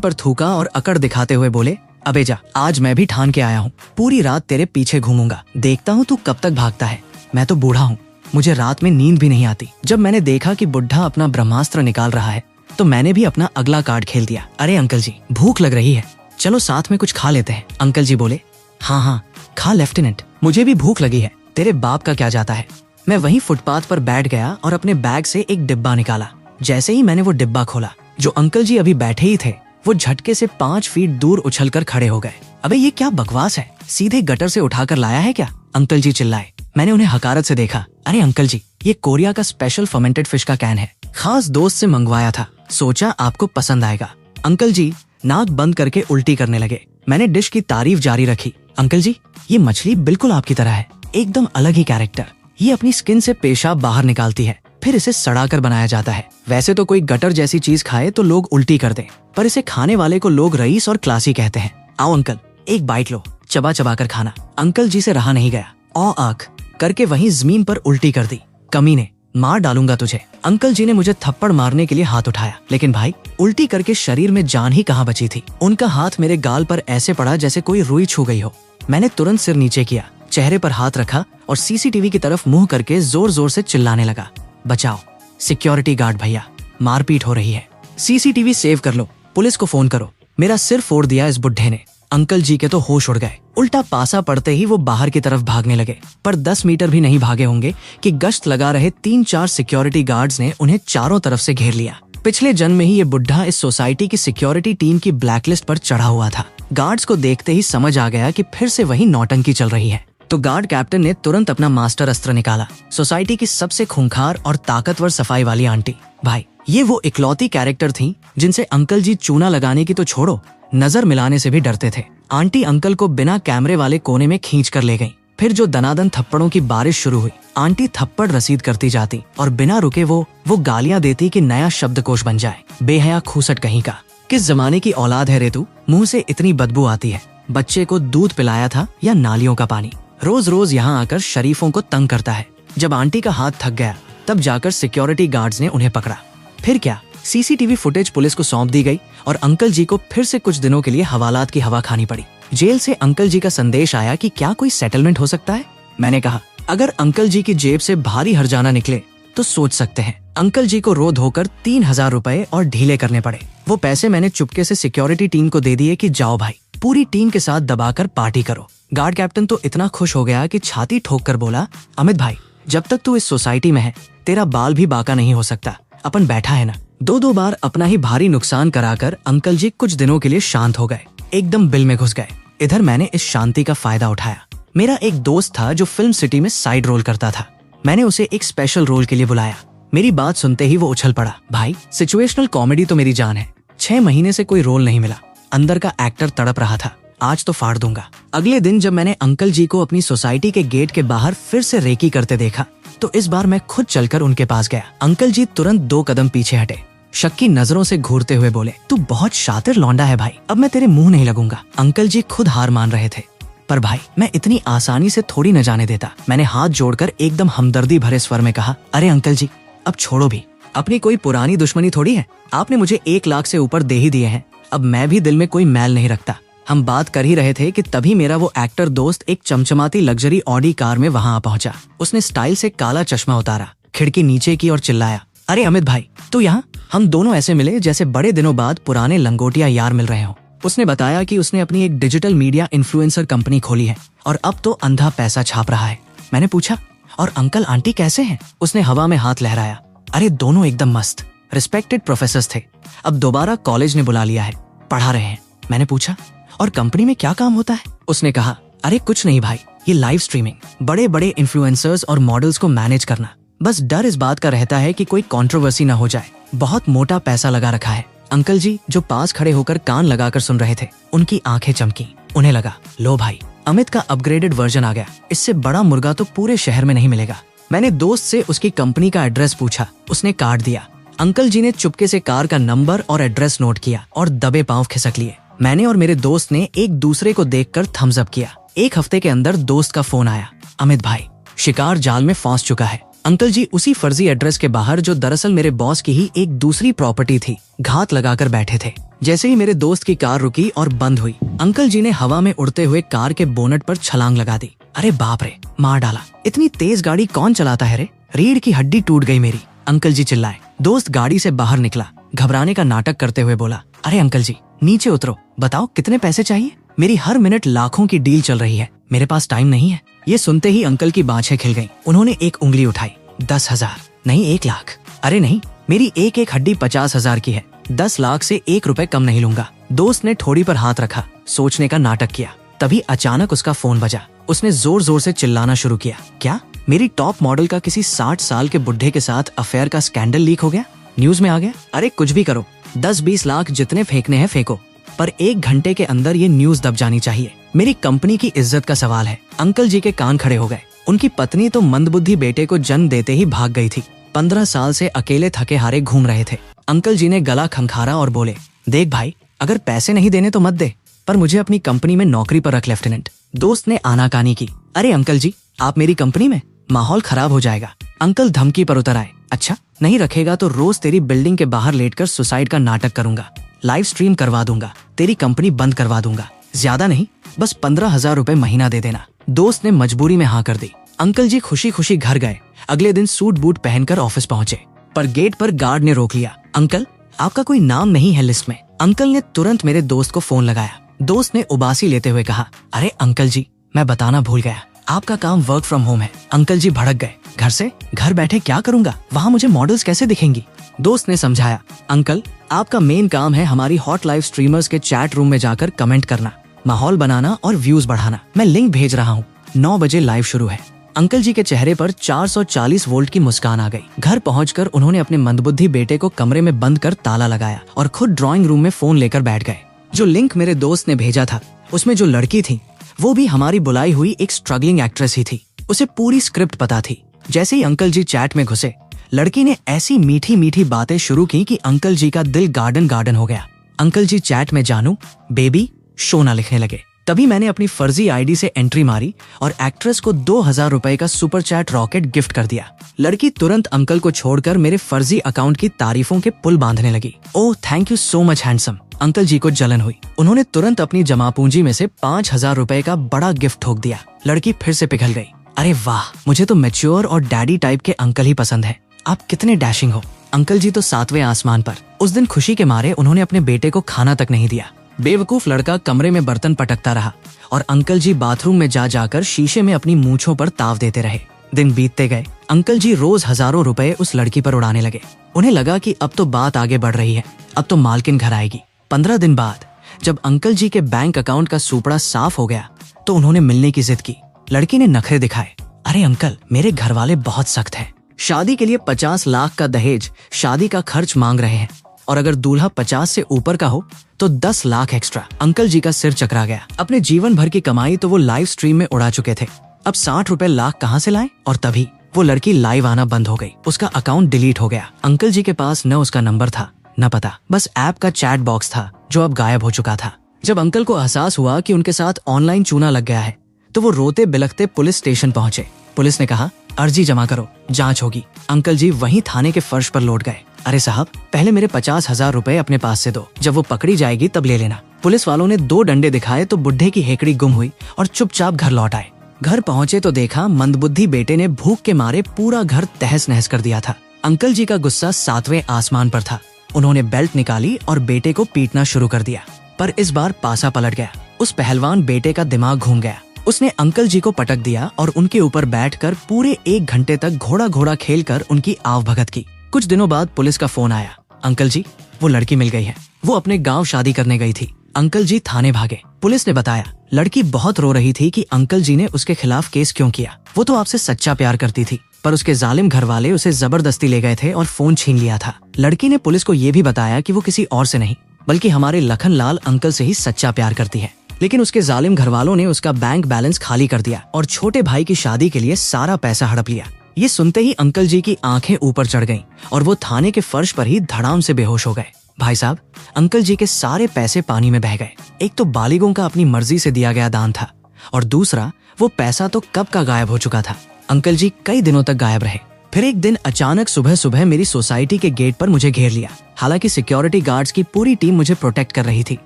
पर थूका और अकड़ दिखाते हुए बोले, अबे जा, आज मैं भी ठान के आया हूँ, पूरी रात तेरे पीछे घूमूंगा, देखता हूँ तू कब तक भागता है। मैं तो बूढ़ा हूँ, मुझे रात में नींद भी नहीं आती। जब मैंने देखा कि बुढ़ा अपना ब्रह्मास्त्र निकाल रहा है तो मैंने भी अपना अगला कार्ड खेल दिया। अरे अंकल जी, भूख लग रही है, चलो साथ में कुछ खा लेते हैं। अंकल जी बोले, हाँ हाँ खा लेफ्टिनेंट, मुझे भी भूख लगी है, तेरे बाप का क्या जाता है। मैं वहीं फुटपाथ पर बैठ गया और अपने बैग से एक डिब्बा निकाला। जैसे ही मैंने वो डिब्बा खोला, जो अंकल जी अभी बैठे ही थे वो झटके से 5 फीट दूर उछलकर खड़े हो गए। अबे ये क्या बकवास है, सीधे गटर से उठाकर लाया है क्या? अंकल जी चिल्लाए। मैंने उन्हें हकारत से देखा। अरे अंकल जी, ये कोरिया का स्पेशल फर्मेंटेड फिश का कैन है, खास दोस्त से मंगवाया था, सोचा आपको पसंद आएगा। अंकल जी नाक बंद करके उल्टी करने लगे। मैंने डिश की तारीफ जारी रखी। अंकल जी, ये मछली बिल्कुल आपकी तरह है, एकदम अलग ही कैरेक्टर। ये अपनी स्किन से पेशाब बाहर निकालती है, फिर इसे सड़ाकर बनाया जाता है। वैसे तो कोई गटर जैसी चीज खाए तो लोग उल्टी कर दें, पर इसे खाने वाले को लोग रईस और क्लासी कहते हैं। आओ अंकल, एक बाइट लो, चबा चबा कर खाना। अंकल जी से रहा नहीं गया, औ आख करके वहीं जमीन पर उल्टी कर दी। कमीने, मार डालूंगा तुझे। अंकल जी ने मुझे थप्पड़ मारने के लिए हाथ उठाया, लेकिन भाई उल्टी करके शरीर में जान ही कहाँ बची थी। उनका हाथ मेरे गाल पर ऐसे पड़ा जैसे कोई रुई छू गई हो। मैंने तुरंत सिर नीचे किया, चेहरे पर हाथ रखा और सीसीटीवी की तरफ मुंह करके जोर जोर से चिल्लाने लगा, बचाओ, सिक्योरिटी गार्ड भैया, मारपीट हो रही है, सीसीटीवी सेव कर लो, पुलिस को फोन करो। मेरा सिर फोड़ दिया इस बुढ़े ने। अंकल जी के तो होश उड़ गए। उल्टा पासा पड़ते ही वो बाहर की तरफ भागने लगे, पर 10 मीटर भी नहीं भागे होंगे कि गश्त लगा रहे 3-4 सिक्योरिटी गार्ड्स ने उन्हें चारों तरफ से घेर लिया। पिछले जन्म में ही ये बुढ़ा इस सोसाइटी की सिक्योरिटी टीम की ब्लैकलिस्ट पर चढ़ा हुआ था। गार्ड्स को देखते ही समझ आ गया कि फिर से वही नौटंकी चल रही है, तो गार्ड कैप्टन ने तुरंत अपना मास्टर अस्त्र निकाला। सोसाइटी की सबसे खूंखार और ताकतवर सफाई वाली आंटी। भाई ये वो इकलौती कैरेक्टर थी जिनसे अंकल जी चूना लगाने की तो छोड़ो, नजर मिलाने से भी डरते थे। आंटी अंकल को बिना कैमरे वाले कोने में खींच कर ले गई। फिर जो दनादन थप्पड़ों की बारिश शुरू हुई, आंटी थप्पड़ रसीद करती जाती और बिना रुके वो गालियां देती कि नया शब्दकोश बन जाए। बेहया खूसट कहीं का, किस जमाने की औलाद है रे तू, मुंह से इतनी बदबू आती है। बच्चे को दूध पिलाया था या नालियों का पानी, रोज रोज यहाँ आकर शरीफों को तंग करता है। जब आंटी का हाथ थक गया तब जाकर सिक्योरिटी गार्ड्स ने उन्हें पकड़ा। फिर क्या, सीसीटीवी फुटेज पुलिस को सौंप दी गई और अंकल जी को फिर से कुछ दिनों के लिए हवालात की हवा खानी पड़ी। जेल से अंकल जी का संदेश आया कि क्या कोई सेटलमेंट हो सकता है। मैंने कहा, अगर अंकल जी की जेब से भारी हर्जाना निकले तो सोच सकते हैं। अंकल जी को रो धोकर 3000 रुपए और ढीले करने पड़े। वो पैसे मैंने चुपके से सिक्योरिटी टीम को दे दिए कि जाओ भाई, पूरी टीम के साथ दबाकर पार्टी करो। गार्ड कैप्टन तो इतना खुश हो गया कि छाती ठोक कर बोला, अमित भाई, जब तक तू इस सोसाइटी में है तेरा बाल भी बाका नहीं हो सकता, अपन बैठा है ना। 2-2 बार अपना ही भारी नुकसान कराकर अंकल जी कुछ दिनों के लिए शांत हो गए, एकदम बिल में घुस गए। इधर मैंने इस शांति का फायदा उठाया। मेरा एक दोस्त था जो फिल्म सिटी में साइड रोल करता था। मैंने उसे एक स्पेशल रोल के लिए बुलाया। मेरी बात सुनते ही वो उछल पड़ा, भाई सिचुएशनल कॉमेडी तो मेरी जान है, 6 महीने से कोई रोल नहीं मिला। अंदर का एक्टर तड़प रहा था, आज तो फाड़ दूंगा। अगले दिन जब मैंने अंकल जी को अपनी सोसाइटी के गेट के बाहर फिर से रेकी करते देखा तो इस बार मैं खुद चलकर उनके पास गया। अंकल जी तुरंत 2 कदम पीछे हटे, शक्की नजरों से घूरते हुए बोले, तू बहुत शातिर लौंडा है भाई, अब मैं तेरे मुंह नहीं लगूंगा। अंकल जी खुद हार मान रहे थे, पर भाई मैं इतनी आसानी से थोड़ी न जाने देता। मैंने हाथ जोड़कर एकदम हमदर्दी भरे स्वर में कहा, अरे अंकल जी अब छोड़ो भी, अपनी कोई पुरानी दुश्मनी थोड़ी है, आपने मुझे 1 लाख से ऊपर दे ही दिए हैं, अब मैं भी दिल में कोई मैल नहीं रखता। हम बात कर ही रहे थे कि तभी मेरा वो एक्टर दोस्त एक चमचमाती लग्जरी ऑडी कार में वहां आ पहुंचा। उसने स्टाइल से काला चश्मा उतारा, खिड़की नीचे की और चिल्लाया, अरे अमित भाई तू यहाँ। हम दोनों ऐसे मिले जैसे बड़े दिनों बाद पुराने लंगोटिया यार मिल रहे हो। उसने बताया कि उसने अपनी एक डिजिटल मीडिया इन्फ्लुएंसर कंपनी खोली है और अब तो अंधा पैसा छाप रहा है। मैंने पूछा, और अंकल आंटी कैसे हैं? उसने हवा में हाथ लहराया, अरे दोनों एकदम मस्त, रिस्पेक्टेड प्रोफेसर्स थे, अब दोबारा कॉलेज ने बुला लिया है, पढ़ा रहे हैं। मैंने पूछा, और कंपनी में क्या काम होता है? उसने कहा, अरे कुछ नहीं भाई, ये लाइव स्ट्रीमिंग, बड़े बड़े इन्फ्लुएंसर्स और मॉडल्स को मैनेज करना। बस डर इस बात का रहता है कि कोई कंट्रोवर्सी ना हो जाए, बहुत मोटा पैसा लगा रखा है। अंकल जी जो पास खड़े होकर कान लगाकर सुन रहे थे, उनकी आंखें चमकी। उन्हें लगा, लो भाई, अमित का अपग्रेडेड वर्जन आ गया, इससे बड़ा मुर्गा तो पूरे शहर में नहीं मिलेगा। मैंने दोस्त से उसकी कंपनी का एड्रेस पूछा, उसने कार्ड दिया। अंकल जी ने चुपके से कार का नंबर और एड्रेस नोट किया और दबे पांव खिसक लिए। मैंने और मेरे दोस्त ने एक दूसरे को देखकर थम्स अप किया। 1 हफ्ते के अंदर दोस्त का फोन आया, अमित भाई शिकार जाल में फंस चुका है, अंकल जी उसी फर्जी एड्रेस के बाहर, जो दरअसल मेरे बॉस की ही एक दूसरी प्रॉपर्टी थी, घात लगाकर बैठे थे। जैसे ही मेरे दोस्त की कार रुकी और बंद हुई, अंकल जी ने हवा में उड़ते हुए कार के बोनट पर छलांग लगा दी। अरे बाप रे, मार डाला। इतनी तेज गाड़ी कौन चलाता है रे? रीढ़ की हड्डी टूट गई मेरी, अंकल जी चिल्लाए। दोस्त गाड़ी से बाहर निकला, घबराने का नाटक करते हुए बोला, अरे अंकल जी नीचे उतरो, बताओ कितने पैसे चाहिए? मेरी हर मिनट लाखों की डील चल रही है, मेरे पास टाइम नहीं है। ये सुनते ही अंकल की बाँछें खिल गईं। उन्होंने एक उंगली उठाई। 10,000 नहीं, 1 लाख। अरे नहीं, मेरी एक एक हड्डी 50,000 की है, 10 लाख से 1 रुपए कम नहीं लूंगा। दोस्त ने ठोड़ी पर हाथ रखा, सोचने का नाटक किया। तभी अचानक उसका फोन बजा। उसने जोर जोर से चिल्लाना शुरू किया, क्या मेरी टॉप मॉडल का किसी 60 साल के बुढ़े के साथ अफेयर का स्कैंडल लीक हो गया, न्यूज में आ गया? अरे कुछ भी करो, 10-20 लाख जितने फेंकने हैं फेंको, पर 1 घंटे के अंदर ये न्यूज दब जानी चाहिए। मेरी कंपनी की इज्जत का सवाल है। अंकल जी के कान खड़े हो गए। उनकी पत्नी तो मंदबुद्धि बेटे को जन्म देते ही भाग गई थी। 15 साल से अकेले थके हारे घूम रहे थे। अंकल जी ने गला खंखारा और बोले, देख भाई, अगर पैसे नहीं देने तो मत दे, पर मुझे अपनी कंपनी में नौकरी पर रख लेफ्टिनेंट। दोस्त ने आनाकानी की। अरे अंकल जी, आप मेरी कंपनी में? माहौल खराब हो जाएगा। अंकल धमकी पर उतर आए। अच्छा, नहीं रखेगा तो रोज तेरी बिल्डिंग के बाहर लेटकर सुसाइड का नाटक करूंगा, लाइव स्ट्रीम करवा दूंगा, तेरी कंपनी बंद करवा दूंगा। ज्यादा नहीं, बस 15,000 रुपए महीना दे देना। दोस्त ने मजबूरी में हाँ कर दी। अंकल जी खुशी खुशी घर गए। अगले दिन सूट बूट पहनकर ऑफिस पहुंचे, पर गेट पर गार्ड ने रोक लिया। अंकल, आपका कोई नाम नहीं है लिस्ट में। अंकल ने तुरंत मेरे दोस्त को फोन लगाया। दोस्त ने उबासी लेते हुए कहा, अरे अंकल जी, मैं बताना भूल गया, आपका काम वर्क फ्रॉम होम है। अंकल जी भड़क गए। घर से? घर बैठे क्या करूंगा, वहाँ मुझे मॉडल्स कैसे दिखेंगी? दोस्त ने समझाया, अंकल आपका मेन काम है हमारी हॉट लाइव स्ट्रीमर्स के चैट रूम में जाकर कमेंट करना, माहौल बनाना और व्यूज बढ़ाना। मैं लिंक भेज रहा हूँ, 9 बजे लाइव शुरू है। अंकल जी के चेहरे पर 440 वोल्ट की मुस्कान आ गई। घर पहुंचकर उन्होंने अपने मंदबुद्धि बेटे को कमरे में बंद कर ताला लगाया और खुद ड्राइंग रूम में फोन लेकर बैठ गए। जो लिंक मेरे दोस्त ने भेजा था, उसमें जो लड़की थी, वो भी हमारी बुलाई हुई एक स्ट्रगलिंग एक्ट्रेस ही थी। उसे पूरी स्क्रिप्ट पता थी। जैसे ही अंकल जी चैट में घुसे, लड़की ने ऐसी मीठी मीठी बातें शुरू की कि अंकल जी का दिल गार्डन गार्डन हो गया। अंकल जी चैट में जानू, बेबी, शोना लिखने लगे। तभी मैंने अपनी फर्जी आईडी से एंट्री मारी और एक्ट्रेस को 2,000 रुपए का सुपर चैट रॉकेट गिफ्ट कर दिया। लड़की तुरंत अंकल को छोड़कर मेरे फर्जी अकाउंट की तारीफों के पुल बांधने लगी। Oh thank you so much handsome. Uncle ji को जलन हुई। उन्होंने तुरंत अपनी जमा पूंजी में से 5,000 रुपए का बड़ा गिफ्ट ठोक दिया। लड़की फिर से पिघल गई। अरे वाह, मुझे तो मैच्योर और डैडी टाइप के अंकल ही पसंद है। आप कितने डैशिंग हो। अंकल जी तो 7वें आसमान पर। उस दिन खुशी के मारे उन्होंने अपने बेटे को खाना तक नहीं दिया। बेवकूफ लड़का कमरे में बर्तन पटकता रहा और अंकल जी बाथरूम में जा जाकर शीशे में अपनी मूंछों पर ताव देते रहे। दिन बीतते गए। अंकल जी रोज हजारों रुपए उस लड़की पर उड़ाने लगे। उन्हें लगा कि अब तो बात आगे बढ़ रही है, अब तो मालकिन घर आएगी। 15 दिन बाद जब अंकल जी के बैंक अकाउंट का सूपड़ा साफ हो गया तो उन्होंने मिलने की जिद की। लड़की ने नखरे दिखाए। अरे अंकल, मेरे घर वाले बहुत सख्त हैं। शादी के लिए 50 लाख का दहेज शादी का खर्च मांग रहे हैं, और अगर दूल्हा 50 से ऊपर का हो तो 10 लाख एक्स्ट्रा। अंकल जी का सिर चकरा गया। अपने जीवन भर की कमाई तो वो लाइव स्ट्रीम में उड़ा चुके थे, अब 60 रुपए लाख कहाँ से लाएं? और तभी वो लड़की लाइव आना बंद हो गई। उसका अकाउंट डिलीट हो गया। अंकल जी के पास न उसका नंबर था न पता, बस ऐप का चैट बॉक्स था जो अब गायब हो चुका था। जब अंकल को एहसास हुआ कि उनके साथ ऑनलाइन चूना लग गया है तो वो रोते बिलखते पुलिस स्टेशन पहुंचे। पुलिस ने कहा, अर्जी जमा करो, जांच होगी। अंकल जी वहीं थाने के फर्श पर लौट गए। अरे साहब, पहले मेरे 50,000 रुपए अपने पास से दो, जब वो पकड़ी जाएगी तब ले लेना। पुलिस वालों ने 2 डंडे दिखाए तो बुढ़े की हेकड़ी गुम हुई और चुपचाप घर लौट आए। घर पहुंचे तो देखा मंदबुद्धि बेटे ने भूख के मारे पूरा घर तहस नहस कर दिया था। अंकल जी का गुस्सा 7वें आसमान पर था। उन्होंने बेल्ट निकाली और बेटे को पीटना शुरू कर दिया, पर इस बार पासा पलट गया। उस पहलवान बेटे का दिमाग घूम गया। उसने अंकल जी को पटक दिया और उनके ऊपर बैठकर पूरे 1 घंटे तक घोड़ा घोड़ा खेलकर उनकी आवभगत की। कुछ दिनों बाद पुलिस का फोन आया, अंकल जी वो लड़की मिल गई है, वो अपने गांव शादी करने गई थी। अंकल जी थाने भागे। पुलिस ने बताया, लड़की बहुत रो रही थी कि अंकल जी ने उसके खिलाफ केस क्यों किया। वो तो आपसे सच्चा प्यार करती थी, पर उसके जालिम घर वाले उसे जबरदस्ती ले गए थे और फोन छीन लिया था। लड़की ने पुलिस को ये भी बताया कि वो किसी और से नहीं बल्कि हमारे लखन लाल अंकल से ही सच्चा प्यार करती है, लेकिन उसके जालिम घर वालों ने उसका बैंक बैलेंस खाली कर दिया और छोटे भाई की शादी के लिए सारा पैसा हड़प लिया। ये सुनते ही अंकल जी की आंखें ऊपर चढ़ गईं और वो थाने के फर्श पर ही धड़ाम से बेहोश हो गए। भाई साहब, अंकल जी के सारे पैसे पानी में बह गए। एक तो बालिगों का अपनी मर्जी से दिया गया दान था, और दूसरा वो पैसा तो कब का गायब हो चुका था। अंकल जी कई दिनों तक गायब रहे। फिर एक दिन अचानक सुबह सुबह मेरी सोसाइटी के गेट पर मुझे घेर लिया। हालांकि सिक्योरिटी गार्ड्स की पूरी टीम मुझे प्रोटेक्ट कर रही थी,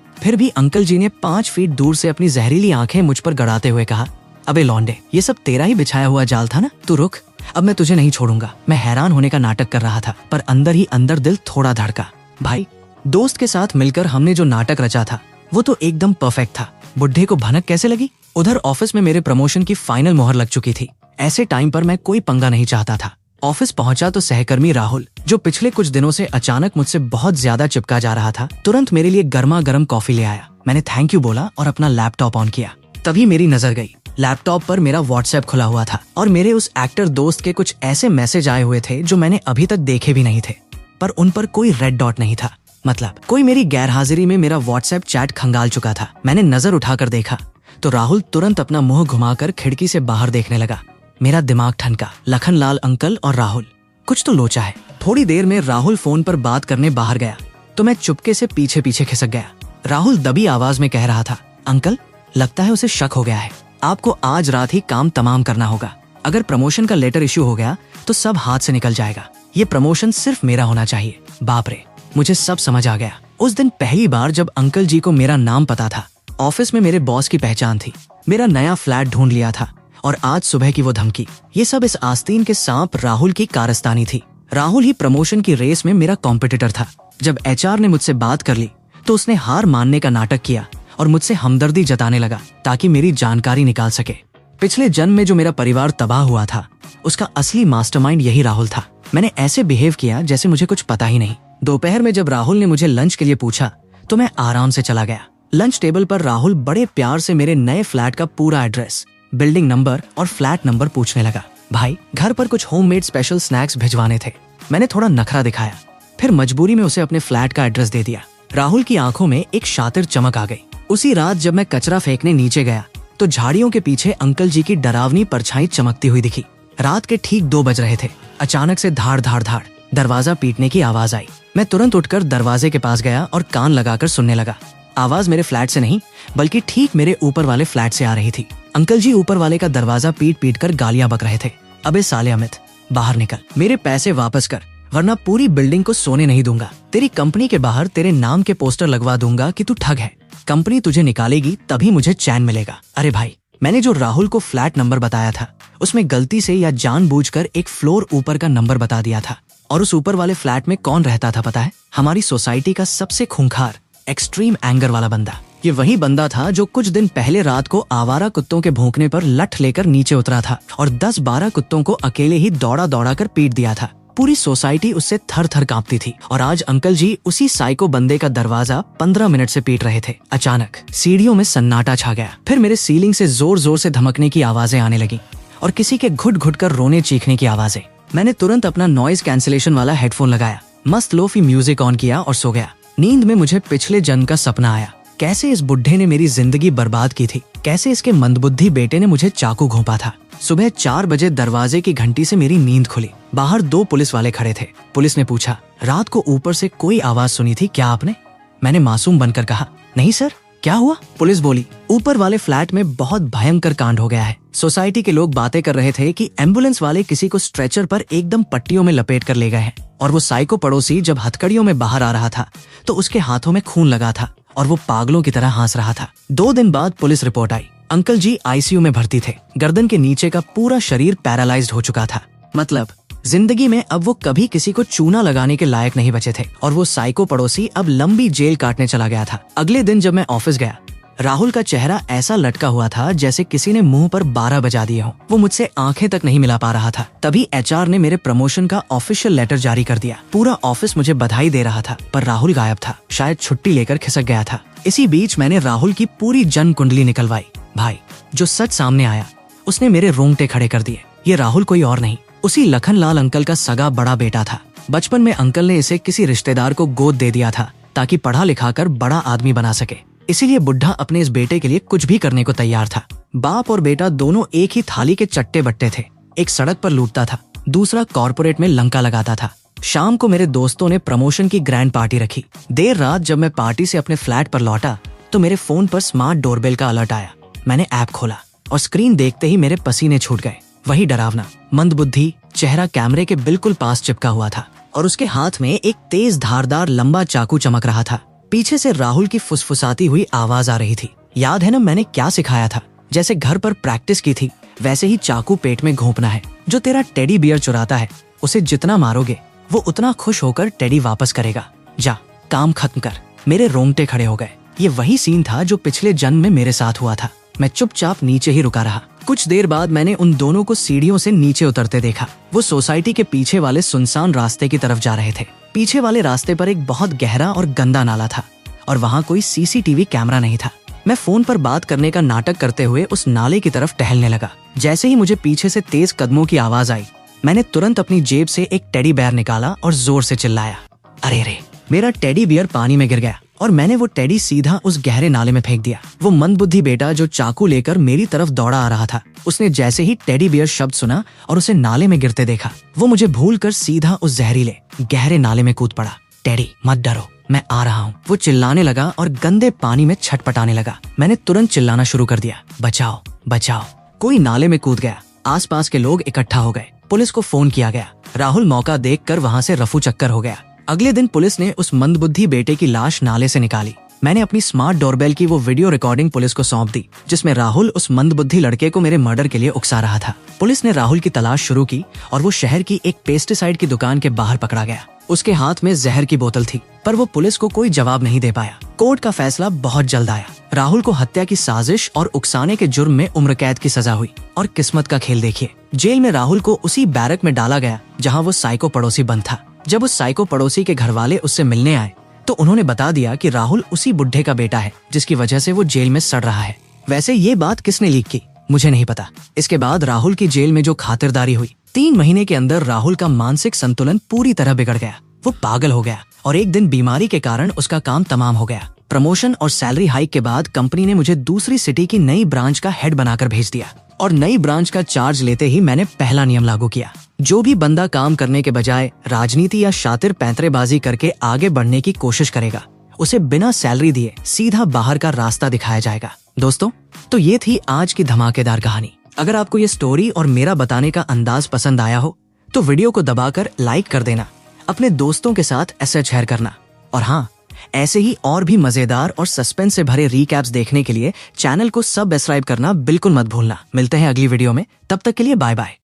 फिर भी अंकल जी ने 5 फीट दूर से अपनी जहरीली आंखें मुझ पर गड़ाते हुए कहा, अबे लौंडे, ये सब तेरा ही बिछाया हुआ जाल था ना, तू रुक, अब मैं तुझे नहीं छोड़ूंगा। मैं हैरान होने का नाटक कर रहा था, पर अंदर ही अंदर दिल थोड़ा धड़का। भाई, दोस्त के साथ मिलकर हमने जो नाटक रचा था वो तो एकदम परफेक्ट था। बुड्ढे को भनक कैसे लगी? उधर ऑफिस में मेरे प्रमोशन की फाइनल मोहर लग चुकी थी। ऐसे टाइम पर मैं कोई पंगा नहीं चाहता था। ऑफिस पहुंचा तो सहकर्मी राहुल, जो पिछले कुछ दिनों से अचानक मुझसे बहुत ज्यादा चिपका जा रहा था, तुरंत मेरे लिए गर्मा गर्म कॉफी ले आया। मैंने थैंक यू बोला और अपना लैपटॉप ऑन किया। तभी मेरी नजर गई, लैपटॉप पर मेरा व्हाट्सएप खुला हुआ था और मेरे उस एक्टर दोस्त के कुछ ऐसे मैसेज आए हुए थे जो मैंने अभी तक देखे भी नहीं थे, पर उन पर कोई रेड डॉट नहीं था। मतलब कोई मेरी गैरहाजिरी में मेरा व्हाट्सएप चैट खंगाल चुका था। मैंने नजर उठाकर देखा तो राहुल तुरंत अपना मुंह घुमाकर खिड़की से बाहर देखने लगा। मेरा दिमाग ठनका। लखनलाल अंकल और राहुल, कुछ तो लोचा है। थोड़ी देर में राहुल फोन पर बात करने बाहर गया तो मैं चुपके से पीछे पीछे खिसक गया। राहुल दबी आवाज में कह रहा था, अंकल, लगता है उसे शक हो गया है। आपको आज रात ही काम तमाम करना होगा। अगर प्रमोशन का लेटर इश्यू हो गया तो सब हाथ से निकल जाएगा। ये प्रमोशन सिर्फ मेरा होना चाहिए। बाप रे, मुझे सब समझ आ गया। उस दिन पहली बार जब अंकल जी को मेरा नाम पता था। ऑफिस में मेरे बॉस की पहचान थी, मेरा नया फ्लैट ढूंढ लिया था और आज सुबह की वो धमकी, ये सब इस आस्तीन के सांप राहुल की कारस्तानी थी। राहुल ही प्रमोशन की रेस में मेरा कॉम्पिटिटर था। जब एचआर ने मुझसे बात कर ली तो उसने हार मानने का नाटक किया और मुझसे हमदर्दी जताने लगा ताकि मेरी जानकारी निकाल सके। पिछले जन्म में जो मेरा परिवार तबाह हुआ था उसका असली मास्टरमाइंड यही राहुल था। मैंने ऐसे बिहेव किया जैसे मुझे कुछ पता ही नहीं। दोपहर में जब राहुल ने मुझे लंच के लिए पूछा तो मैं आराम से चला गया। लंच टेबल पर राहुल बड़े प्यार से मेरे नए फ्लैट का पूरा एड्रेस, बिल्डिंग नंबर और फ्लैट नंबर पूछने लगा। भाई, घर पर कुछ होममेड स्पेशल स्नैक्स भिजवाने थे। मैंने थोड़ा नखरा दिखाया, फिर मजबूरी में उसे अपने फ्लैट का एड्रेस दे दिया। राहुल की आंखों में एक शातिर चमक आ गई। उसी रात जब मैं कचरा फेंकने नीचे गया तो झाड़ियों के पीछे अंकल जी की डरावनी परछाई चमकती हुई दिखी। रात के ठीक 2 बज रहे थे। अचानक से धाड़ धाड़ धाड़ दरवाजा पीटने की आवाज आई। मैं तुरंत उठकर दरवाजे के पास गया और कान लगाकर सुनने लगा। आवाज मेरे फ्लैट से नहीं बल्कि ठीक मेरे ऊपर वाले फ्लैट से आ रही थी। अंकल जी ऊपर वाले का दरवाजा पीट पीट कर गालियां बक रहे थे। अबे साले अमित, बाहर निकल, मेरे पैसे वापस कर, वरना पूरी बिल्डिंग को सोने नहीं दूंगा। तेरी कंपनी के बाहर तेरे नाम के पोस्टर लगवा दूंगा कि तू ठग है। कंपनी तुझे निकालेगी तभी मुझे चैन मिलेगा। अरे भाई, मैंने जो राहुल को फ्लैट नंबर बताया था उसमें गलती से या जानबूझकर एक फ्लोर ऊपर का नंबर बता दिया था। और उस ऊपर वाले फ्लैट में कौन रहता था पता है? हमारी सोसाइटी का सबसे खूंखार, एक्सट्रीम एंगर वाला बंदा। ये वही बंदा था जो कुछ दिन पहले रात को आवारा कुत्तों के भौंकने पर लठ लेकर नीचे उतरा था और 10-12 कुत्तों को अकेले ही दौड़ा दौड़ा कर पीट दिया था। पूरी सोसाइटी उससे थर थर कांपती थी और आज अंकल जी उसी साइको बंदे का दरवाजा 15 मिनट से पीट रहे थे। अचानक सीढ़ियों में सन्नाटा छा गया। फिर मेरे सीलिंग से जोर जोर से धमकने की आवाजें आने लगी और किसी के घुट घुट कर रोने चीखने की आवाजें। मैंने तुरंत अपना नॉइज कैंसिलेशन वाला हेडफोन लगाया, मस्त लोफी म्यूजिक ऑन किया और सो गया। नींद में मुझे पिछले जन्म का सपना आया। कैसे इस बुढ़े ने मेरी जिंदगी बर्बाद की थी, कैसे इसके मंदबुद्धि बेटे ने मुझे चाकू घोंपा था। सुबह 4 बजे दरवाजे की घंटी से मेरी नींद खुली। बाहर 2 पुलिस वाले खड़े थे। पुलिस ने पूछा, रात को ऊपर से कोई आवाज सुनी थी क्या आपने? मैंने मासूम बनकर कहा, नहीं सर, क्या हुआ? पुलिस बोली, ऊपर वाले फ्लैट में बहुत भयंकर कांड हो गया है। सोसाइटी के लोग बातें कर रहे थे कि एम्बुलेंस वाले किसी को स्ट्रेचर पर एकदम पट्टियों में लपेट कर ले गए हैं और वो साइको पड़ोसी जब हथकड़ियों में बाहर आ रहा था तो उसके हाथों में खून लगा था और वो पागलों की तरह हंस रहा था। 2 दिन बाद पुलिस रिपोर्ट आई। अंकल जी आईसीयू में भर्ती थे। गर्दन के नीचे का पूरा शरीर पैरालाइज्ड हो चुका था। मतलब जिंदगी में अब वो कभी किसी को चूना लगाने के लायक नहीं बचे थे और वो साइको पड़ोसी अब लंबी जेल काटने चला गया था। अगले दिन जब मैं ऑफिस गया, राहुल का चेहरा ऐसा लटका हुआ था जैसे किसी ने मुंह पर 12 बजा दिए हों। वो मुझसे आंखें तक नहीं मिला पा रहा था। तभी एचआर ने मेरे प्रमोशन का ऑफिशियल लेटर जारी कर दिया। पूरा ऑफिस मुझे बधाई दे रहा था, पर राहुल गायब था। शायद छुट्टी लेकर खिसक गया था। इसी बीच मैंने राहुल की पूरी जन कुंडली निकलवाई। भाई, जो सच सामने आया उसने मेरे रोंगटे खड़े कर दिए। ये राहुल कोई और नहीं, उसी लखनलाल अंकल का सगा बड़ा बेटा था। बचपन में अंकल ने इसे किसी रिश्तेदार को गोद दे दिया था ताकि पढ़ा लिखा कर बड़ा आदमी बना सके। इसीलिए बुढ़ा अपने इस बेटे के लिए कुछ भी करने को तैयार था। बाप और बेटा दोनों एक ही थाली के चट्टे बट्टे थे। एक सड़क पर लूटता था, दूसरा कॉर्पोरेट में लंका लगाता था। शाम को मेरे दोस्तों ने प्रमोशन की ग्रैंड पार्टी रखी। देर रात जब मैं पार्टी से अपने फ्लैट पर लौटा तो मेरे फोन पर स्मार्ट डोरबेल का अलर्ट आया। मैंने ऐप खोला और स्क्रीन देखते ही मेरे पसीने छूट गए। वही डरावना, मंदबुद्धि, चेहरा कैमरे के बिल्कुल पास चिपका हुआ था और उसके हाथ में एक तेज धारदार लंबा चाकू चमक रहा था। पीछे से राहुल की फुसफुसाती हुई आवाज आ रही थी। याद है ना मैंने क्या सिखाया था? जैसे घर पर प्रैक्टिस की थी वैसे ही चाकू पेट में घोंपना है। जो तेरा टेडी बियर चुराता है उसे जितना मारोगे वो उतना खुश होकर टेडी वापस करेगा। जा काम खत्म कर। मेरे रोंगटे खड़े हो गए। ये वही सीन था जो पिछले जन्म में मेरे साथ हुआ था। मैं चुपचाप नीचे ही रुका रहा। कुछ देर बाद मैंने उन दोनों को सीढ़ियों से नीचे उतरते देखा। वो सोसाइटी के पीछे वाले सुनसान रास्ते की तरफ जा रहे थे। पीछे वाले रास्ते पर एक बहुत गहरा और गंदा नाला था और वहाँ कोई सीसीटीवी कैमरा नहीं था। मैं फोन पर बात करने का नाटक करते हुए उस नाले की तरफ टहलने लगा। जैसे ही मुझे पीछे से तेज कदमों की आवाज आई, मैंने तुरंत अपनी जेब से एक टेडी बेयर निकाला और जोर से चिल्लाया। अरे रे! मेरा टेडी बियर पानी में गिर गया और मैंने वो टेडी सीधा उस गहरे नाले में फेंक दिया। वो मंदबुद्धि बेटा जो चाकू लेकर मेरी तरफ दौड़ा आ रहा था, उसने जैसे ही टेडी बियर शब्द सुना और उसे नाले में गिरते देखा, वो मुझे भूलकर सीधा उस जहरीले गहरे नाले में कूद पड़ा। टेडी मत डरो, मैं आ रहा हूँ। वो चिल्लाने लगा और गंदे पानी में छटपटाने लगा। मैंने तुरंत चिल्लाना शुरू कर दिया, बचाओ बचाओ। कोई नाले में कूद गया। आसपास के लोग इकट्ठा हो गए। पुलिस को फोन किया गया। राहुल मौका देखकर वहाँ से रफू चक्कर हो गया। अगले दिन पुलिस ने उस मंदबुद्धि बेटे की लाश नाले से निकाली। मैंने अपनी स्मार्ट डोरबेल की वो वीडियो रिकॉर्डिंग पुलिस को सौंप दी जिसमें राहुल उस मंदबुद्धि लड़के को मेरे मर्डर के लिए उकसा रहा था। पुलिस ने राहुल की तलाश शुरू की और वो शहर की एक पेस्टिसाइड की दुकान के बाहर पकड़ा गया। उसके हाथ में जहर की बोतल थी, पर वो पुलिस को कोई जवाब नहीं दे पाया। कोर्ट का फैसला बहुत जल्द आया। राहुल को हत्या की साजिश और उकसाने के जुर्म में उम्र कैद की सजा हुई। और किस्मत का खेल देखिए, जेल में राहुल को उसी बैरक में डाला गया जहाँ वो साइको पड़ोसी बंद था। जब उस साइको पड़ोसी के घर वाले उससे मिलने आए तो उन्होंने बता दिया कि राहुल उसी बुढ़े का बेटा है जिसकी वजह से वो जेल में सड़ रहा है। वैसे ये बात किसने लीक की मुझे नहीं पता। इसके बाद राहुल की जेल में जो खातिरदारी हुई, 3 महीने के अंदर राहुल का मानसिक संतुलन पूरी तरह बिगड़ गया। वो पागल हो गया और एक दिन बीमारी के कारण उसका काम तमाम हो गया। प्रमोशन और सैलरी हाइक के बाद कंपनी ने मुझे दूसरी सिटी की नई ब्रांच का हेड बनाकर भेज दिया और नई ब्रांच का चार्ज लेते ही मैंने पहला नियम लागू किया। जो भी बंदा काम करने के बजाय राजनीति या शातिर पैंतरेबाजी करके आगे बढ़ने की कोशिश करेगा, उसे बिना सैलरी दिए सीधा बाहर का रास्ता दिखाया जाएगा। दोस्तों, तो ये थी आज की धमाकेदार कहानी। अगर आपको ये स्टोरी और मेरा बताने का अंदाज पसंद आया हो तो वीडियो को दबाकर लाइक कर देना, अपने दोस्तों के साथ ऐसे शेयर करना और हाँ, ऐसे ही और भी मजेदार और सस्पेंस से भरे रीकैप्स देखने के लिए चैनल को सब्सक्राइब करना बिल्कुल मत भूलना। मिलते हैं अगली वीडियो में, तब तक के लिए बाय बाय।